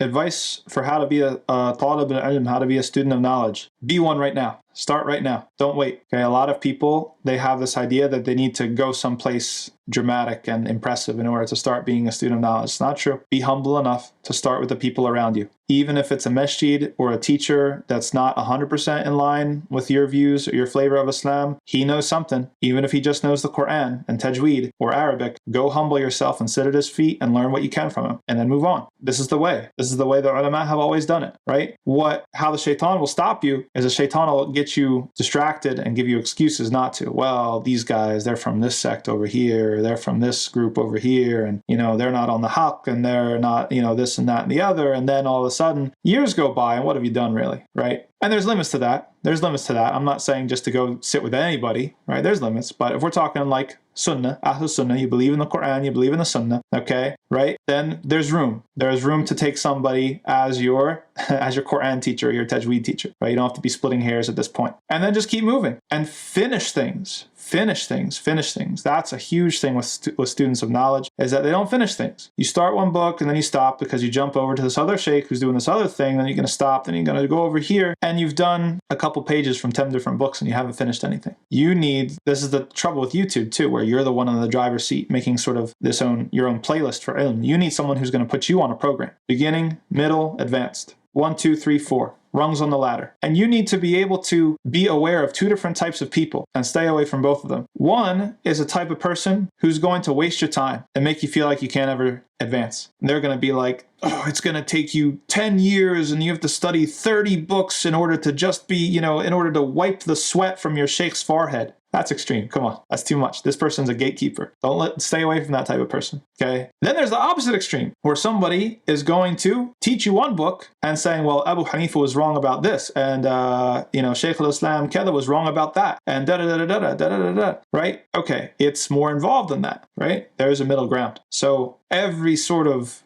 advice for how to be a talib al-ilm, how to be a student of knowledge. Be one right now. Start right now. Don't wait. Okay, a lot of people, they have this idea that they need to go someplace dramatic and impressive in order to start being a student of knowledge. It's not true. Be humble enough to start with the people around you. Even if it's a masjid or a teacher that's not 100% in line with your views or your flavor of Islam, he knows something. Even if he just knows the Quran and tajweed or Arabic, go humble yourself and sit at his feet and learn what you can from him and then move on. This is the way. This is the way the ulama have always done it, right? How the shaitan will stop you is the shaitan will get you distracted and give you excuses not to. Well, these guys, they're from this sect over here, they're from this group over here, and they're not on the haqq, and they're not, this and that and the other, and then all of a sudden years go by, and what have you done really, right? And there's limits to that. There's limits to that. I'm not saying just to go sit with anybody, right? There's limits. But if we're talking like Sunnah, Ahlul Sunnah, you believe in the Quran, you believe in the Sunnah, okay, right? Then there's room. There's room to take somebody as your Quran teacher, your tajweed teacher, right? You don't have to be splitting hairs at this point. And then just keep moving and finish things. Finish things. That's a huge thing with students of knowledge, is that they don't finish things. You start one book and then you stop because you jump over to this other sheikh who's doing this other thing, then you're going to stop, then you're going to go over here, and you've done a couple pages from 10 different books and you haven't finished anything. This is the trouble with YouTube too, where you're the one in the driver's seat making sort of your own playlist for ilm. You need someone who's going to put you on a program. Beginning, middle, advanced. 1, 2, 3, 4. Rungs on the ladder. And you need to be able to be aware of two different types of people and stay away from both of them. One is a type of person who's going to waste your time and make you feel like you can't ever advance. And they're going to be like, oh, it's going to take you 10 years and you have to study 30 books in order to just be, in order to wipe the sweat from your sheikh's forehead. That's extreme. Come on. That's too much. This person's a gatekeeper. Stay away from that type of person. Okay. Then there's the opposite extreme where somebody is going to teach you one book and saying, well, Abu Hanifa was wrong about this. And, Shaykh al-Islam Kada was wrong about that. And da-da-da-da-da-da-da-da-da. Right? Okay. It's more involved than that. Right? There's a middle ground. So every sort of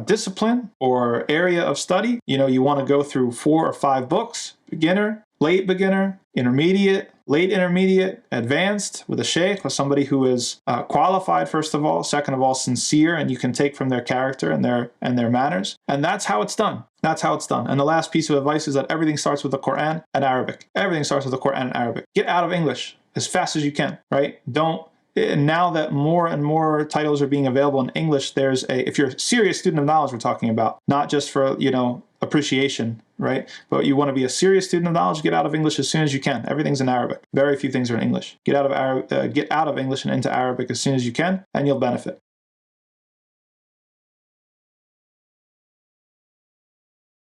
discipline or area of study, you want to go through 4 or 5 books: beginner, late beginner, intermediate, late intermediate, advanced, with a sheikh, with somebody who is qualified, first of all, second of all, sincere, and you can take from their character and their manners. And that's how it's done. That's how it's done. And the last piece of advice is that everything starts with the Quran and Arabic. Everything starts with the Quran and Arabic. Get out of English as fast as you can, right? Now that more and more titles are being available in English, if you're a serious student of knowledge, we're talking about, not just for, appreciation, right? But you want to be a serious student of knowledge, get out of English as soon as you can. Everything's in Arabic. Very few things are in English. Get out of English and into Arabic as soon as you can, and you'll benefit.